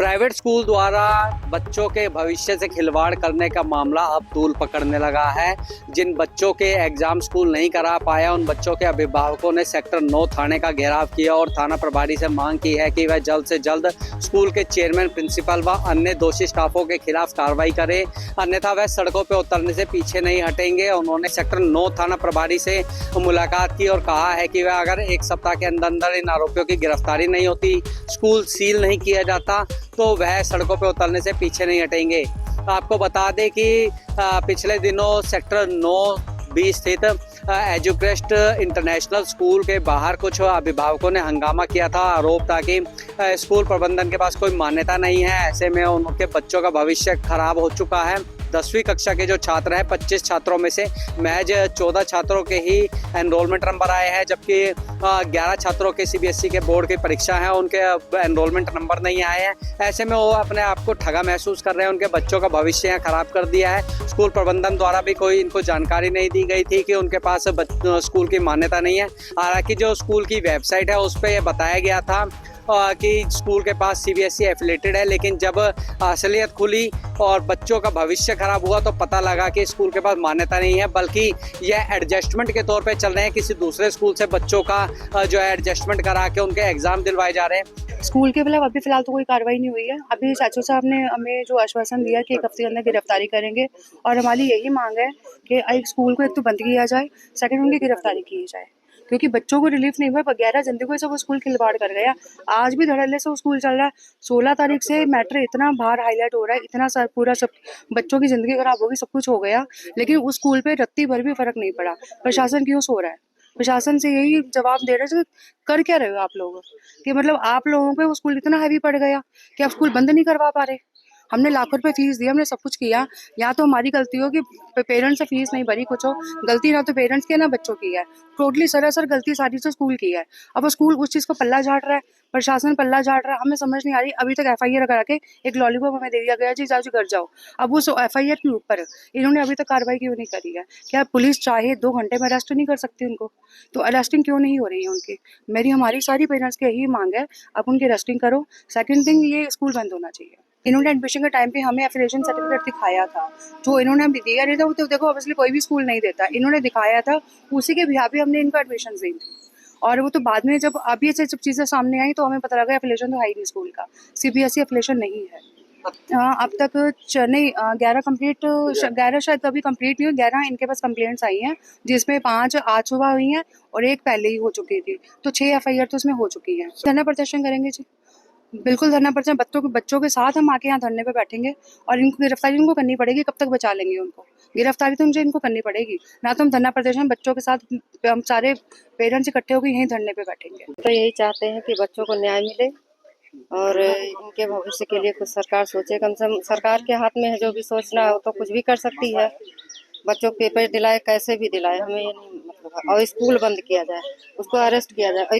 Private school द्वारा बच्चों के भविष्य से खिलवाड़ करने का मामला अब तूल पकड़ने लगा है। जिन बच्चों के एग्जाम स्कूल नहीं करा पाया उन बच्चों के अभिभावकों ने सेक्टर 9 थाने का घेराव किया और थाना प्रभारी से मांग की है कि वह जल्द से जल्द स्कूल के चेयरमैन, प्रिंसिपल व अन्य दोषी स्टाफों के खिलाफ कार्रवाई करे, अन्यथा वह सड़कों पर उतरने से पीछे नहीं हटेंगे। उन्होंने सेक्टर 9 थाना प्रभारी से मुलाकात की और कहा है कि वह अगर एक सप्ताह के अंदर इन आरोपियों की गिरफ्तारी नहीं होती, स्कूल सील नहीं किया जाता तो वह सड़कों पर उतरने से पीछे नहीं हटेंगे। आपको बता दें कि पिछले दिनों सेक्टर 9B स्थित एजुक्रेस्ट इंटरनेशनल स्कूल के बाहर कुछ अभिभावकों ने हंगामा किया था। आरोप था कि स्कूल प्रबंधन के पास कोई मान्यता नहीं है, ऐसे में उनके बच्चों का भविष्य खराब हो चुका है। 10वीं कक्षा के जो छात्र हैं 25 छात्रों में से महज 14 छात्रों के ही एनरोलमेंट नंबर आए हैं, जबकि 11 छात्रों के CBSE के बोर्ड की परीक्षा है, उनके एनरोलमेंट नंबर नहीं आए हैं। ऐसे में वो अपने आप को ठगा महसूस कर रहे हैं, उनके बच्चों का भविष्य यहाँ खराब कर दिया है। स्कूल प्रबंधन द्वारा भी कोई इनको जानकारी नहीं दी गई थी कि उनके पास स्कूल की मान्यता नहीं है। हालांकि जो स्कूल की वेबसाइट है उस पर यह बताया गया था कि स्कूल के पास CBSE एफिलेटेड है, लेकिन जब असलियत खुली और बच्चों का भविष्य खराब हुआ तो पता लगा कि स्कूल के पास मान्यता नहीं है, बल्कि यह एडजस्टमेंट के तौर पे चल रहे हैं। किसी दूसरे स्कूल से बच्चों का जो है एडजस्टमेंट करा के उनके एग्जाम दिलवाए जा रहे हैं। स्कूल के खिलाफ अभी फिलहाल तो कोई कार्रवाई नहीं हुई है। अभी चाचू साहब ने हमें जो आश्वासन दिया कि एक हफ्ते के अंदर गिरफ्तारी करेंगे और हमारी यही मांग है कि एक स्कूल को एक तो बंद किया जाए, सेकंड उनकी गिरफ्तारी की जाए, क्योंकि बच्चों को रिलीफ नहीं हुआ। 11 जनवरी को सब स्कूल खिलवाड़ कर गया, आज भी धड़ल्ले से स्कूल चल रहा है। 16 तारीख से मैटर इतना बाहर हाईलाइट हो रहा है, इतना पूरा सब बच्चों की जिंदगी खराब होगी, सब कुछ हो गया, लेकिन उस स्कूल पे रत्ती भर भी फर्क नहीं पड़ा। प्रशासन क्यों सो रहा है? प्रशासन से यही जवाब दे रहे हैं, कर क्या रहे हो आप लोग? कि मतलब आप लोगों पे वो स्कूल इतना हैवी पड़ गया कि आप स्कूल बंद नहीं करवा पा रहे। हमने लाखों रुपए फीस दी, हमने सब कुछ किया, या तो हमारी गलती हो कि पेरेंट्स से फीस नहीं भरी, कुछ हो गलती, ना तो पेरेंट्स की है ना बच्चों की है। टोटली सरासर गलती सारी तो स्कूल की है। अब वो स्कूल उस चीज को पल्ला झाड़ रहा है, प्रशासन पल्ला झाड़ रहा है, हमें समझ नहीं आ रही। अभी तक FIR करा के एक लॉलीपॉप हमें दे दिया गया, जी जाओ घर जाओ। अब उस FIR के ऊपर इन्होंने अभी तक कार्रवाई क्यों नहीं करी है? क्या पुलिस चाहे 2 घंटे में अरेस्ट नहीं कर सकती उनको? तो अरेस्टिंग क्यों नहीं हो रही है उनकी? हमारी सारी पेरेंट्स की यही मांग है, अब उनकी अरेस्टिंग करो। सेकंड थिंग, ये स्कूल बंद होना चाहिए। इन्होंने एडमिशन के टाइम पे हमें एफिलिएशन सर्टिफिकेट दिखाया था, जो इन्होंने हमें दिया नहीं था। वो तो देखो ऑब्वियसली कोई भी स्कूल नहीं देता, इन्होंने दिखाया था, उसी के बिहाफ पे हमने इनको एडमिशन दी थी। और वो तो बाद में जब अभी से जब चीज़ें सामने आई तो हमें पता लगा एफिलिएशन तो है ही नहीं स्कूल का, CBSE एफिलिएशन नहीं है। अब तक नहीं 11 कंप्लीट, 11 शायद अभी कंप्लीट नहीं हुई, 11 इनके पास कंप्लेंट्स आई हैं, जिसमें 5 आज सुबह हुई हैं और 1 पहले ही हो चुकी थी, तो 6 FIR तो उसमें हो चुकी है। धरना प्रदर्शन करेंगे जी, बिल्कुल धरना प्रदर्शन। बच्चों के साथ हम आके यहाँ धरने पे बैठेंगे और इनको गिरफ्तारी इनको करनी पड़ेगी। कब तक बचा लेंगे उनको? गिरफ्तारी तो मुझे इनको करनी पड़ेगी, ना तो हम धरना प्रदर्शन बच्चों के साथ हम सारे पेरेंट्स इकट्ठे होकर यहीं धरने पे बैठेंगे। तो यही चाहते हैं कि बच्चों को न्याय मिले और इनके भविष्य के लिए कुछ सरकार सोचे। कम से कम सरकार के हाथ में है, जो भी सोचना है वो तो कुछ भी कर सकती है। बच्चों को पेपर दिलाए, कैसे भी दिलाए, हमें ये नहीं मतलब है। और स्कूल बंद किया जाए, उसको अरेस्ट किया जाए,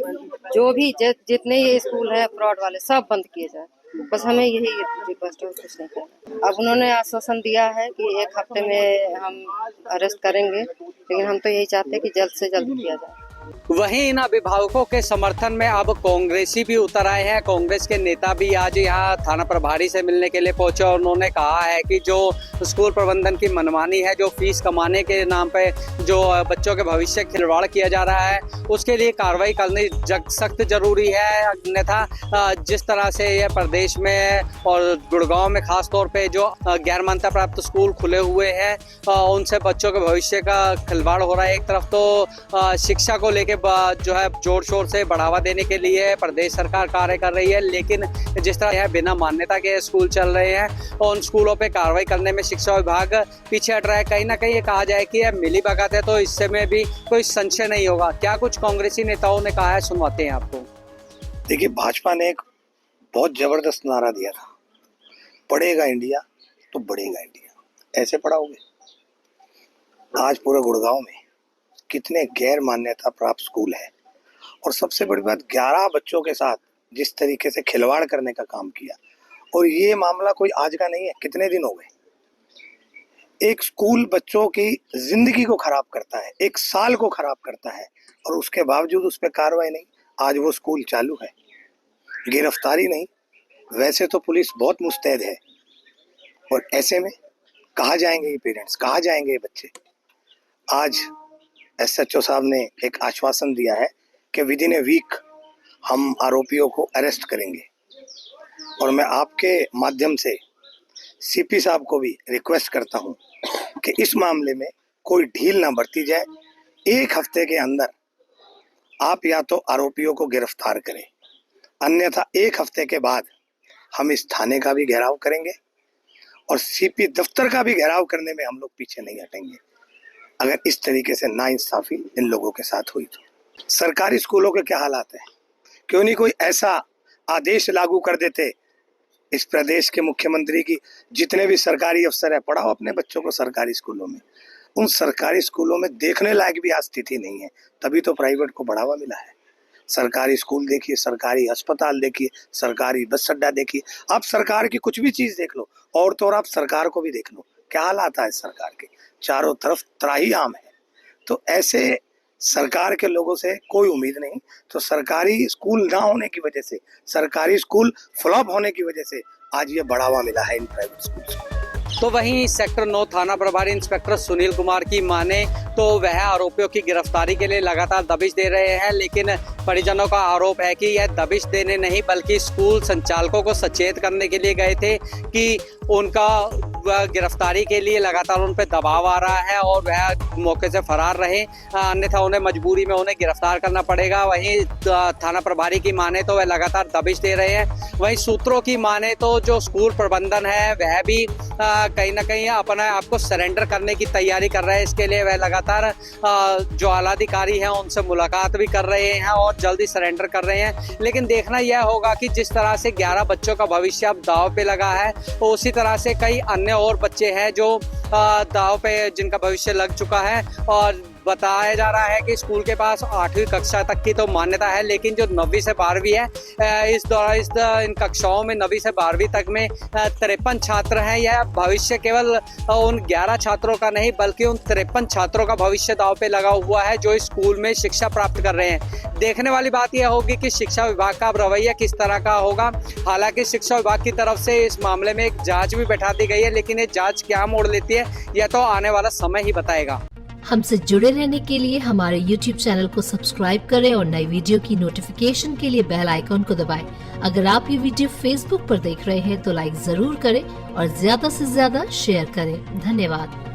जो भी जितने ये स्कूल है फ्रॉड वाले सब बंद किए जाए। बस हमें यही रिक्वेस्ट है, कुछ नहीं करना। अब उन्होंने आश्वासन दिया है कि 1 हफ्ते में हम अरेस्ट करेंगे, लेकिन हम तो यही चाहते हैं कि जल्द से जल्द किया जाए। वहीं इन अभिभावकों के समर्थन में अब कांग्रेसी भी उतर आए हैं। कांग्रेस के नेता भी आज यहाँ थाना प्रभारी से मिलने के लिए पहुंचे और उन्होंने कहा है कि जो स्कूल प्रबंधन की मनमानी है, जो फीस कमाने के नाम पे जो बच्चों के भविष्य खिलवाड़ किया जा रहा है, उसके लिए कार्रवाई करनी सख्त जरूरी है। अन्यथा जिस तरह से यह प्रदेश में और गुड़गांव में खास तौर पे जो गैर मान्यता प्राप्त स्कूल खुले हुए हैं, उनसे बच्चों के भविष्य का खिलवाड़ हो रहा है। एक तरफ तो शिक्षा को लेके जो है जोर शोर से बढ़ावा देने के लिए प्रदेश सरकार कार्य कर रही है, लेकिन जिस तरह यह बिना मान्यता के स्कूल चल रहे हैं और उन स्कूलों पे कार्रवाई करने में शिक्षा विभाग पीछे हट रहा है। कहीं ना कहीं ये कहा जाए कि यह मिली भगत है, तो इससे में भी कोई संशय नहीं होगा। क्या कुछ कांग्रेसी नेताओं ने कहा है, सुनवाते हैं आपको। देखिए, भाजपा ने एक बहुत जबरदस्त नारा दिया था, पढ़ेगा इंडिया तो बढ़ेगा इंडिया। ऐसे पढ़ाओगे? आज पूरे गुड़गांव में कितने गैर मान्यता प्राप्त स्कूल है, और सबसे बड़ी बात 11 बच्चों के साथ जिस तरीके से खिलवाड़ करने का काम किया। और ये मामला कोई आज का नहीं है, कितने दिन हो गए। एक स्कूल बच्चों की जिंदगी को खराब करता है, 1 साल को खराब करता है, और उसके बावजूद उस पर कार्रवाई नहीं। आज वो स्कूल चालू है, गिरफ्तारी नहीं, वैसे तो पुलिस बहुत मुस्तैद है, और ऐसे में कहाँ जाएंगे ये पेरेंट्स, कहाँ जाएंगे ये बच्चे। आज SHO साहब ने एक आश्वासन दिया है कि विद इन ए वीक हम आरोपियों को अरेस्ट करेंगे, और मैं आपके माध्यम से CP साहब को भी रिक्वेस्ट करता हूं कि इस मामले में कोई ढील ना बरती जाए। 1 हफ्ते के अंदर आप या तो आरोपियों को गिरफ्तार करें, अन्यथा 1 हफ्ते के बाद हम इस थाने का भी घेराव करेंगे और CP दफ्तर का भी घेराव करने में हम लोग पीछे नहीं हटेंगे, अगर इस तरीके से नाइंसाफी इन लोगों के साथ हुई तो। सरकारी स्कूलों के क्या हालात हैं, क्यों नहीं कोई ऐसा आदेश लागू कर देते। इस प्रदेश के मुख्यमंत्री की जितने भी सरकारी अफसर है, पढ़ाओ अपने बच्चों को सरकारी स्कूलों में। उन सरकारी स्कूलों में देखने लायक भी आज स्थिति नहीं है, तभी तो प्राइवेट को बढ़ावा मिला है। सरकारी स्कूल देखिए, सरकारी अस्पताल देखिए, सरकारी बस अड्डा देखिए, आप सरकार की कुछ भी चीज देख लो, और तो और आप सरकार को भी देख लो, क्या हालात है सरकार के। चारों तरफ त्राही आम है, तो ऐसे सरकार के लोगों से कोई उम्मीद नहीं। तो सरकारी स्कूल ना होने की वजह से, सरकारी स्कूल फ्लॉप होने की वजह से आज ये बढ़ावा मिला है इन प्राइवेट स्कूल्स को। तो वहीं सेक्टर 9 थाना प्रभारी इंस्पेक्टर सुनील कुमार की माने तो वह आरोपियों की गिरफ्तारी के लिए लगातार दबिश दे रहे हैं, लेकिन परिजनों का आरोप है कि यह दबिश देने नहीं बल्कि स्कूल संचालकों को सचेत करने के लिए गए थे कि उनका गिरफ्तारी के लिए लगातार उन पर दबाव आ रहा है और वह मौके से फरार रहे, अन्यथा उन्हें मजबूरी में उन्हें गिरफ्तार करना पड़ेगा। वहीं थाना प्रभारी की माने तो वह लगातार दबिश दे रहे हैं। वहीं सूत्रों की माने तो जो स्कूल प्रबंधन है वह भी कहीं ना कहीं अपने आप को सरेंडर करने की तैयारी कर रहे हैं। इसके लिए वह लगातार जो आलाधिकारी हैं उनसे मुलाकात भी कर रहे हैं और जल्दी सरेंडर कर रहे हैं। लेकिन देखना यह होगा कि जिस तरह से 11 बच्चों का भविष्य अब दांव पे लगा है, उसी तरह से कई अन्य और बच्चे हैं जो दांव पे जिनका भविष्य लग चुका है। और बताया जा रहा है कि स्कूल के पास 8वीं कक्षा तक की तो मान्यता है, लेकिन जो 9वीं से 12वीं है, इन कक्षाओं में 9वीं से 12वीं तक में 53 छात्र हैं। यह भविष्य केवल उन 11 छात्रों का नहीं बल्कि उन 53 छात्रों का भविष्य दांव पे लगा हुआ है जो इस स्कूल में शिक्षा प्राप्त कर रहे हैं। देखने वाली बात यह होगी कि शिक्षा विभाग का अब रवैया किस तरह का होगा। हालांकि शिक्षा विभाग की तरफ से इस मामले में एक जांच भी बैठा दी गई है, लेकिन ये जांच क्या मोड़ लेती है यह तो आने वाला समय ही बताएगा। हमसे जुड़े रहने के लिए हमारे YouTube चैनल को सब्सक्राइब करें और नई वीडियो की नोटिफिकेशन के लिए बेल आइकॉन को दबाएं। अगर आप ये वीडियो Facebook पर देख रहे हैं तो लाइक जरूर करें और ज्यादा से ज्यादा शेयर करें। धन्यवाद।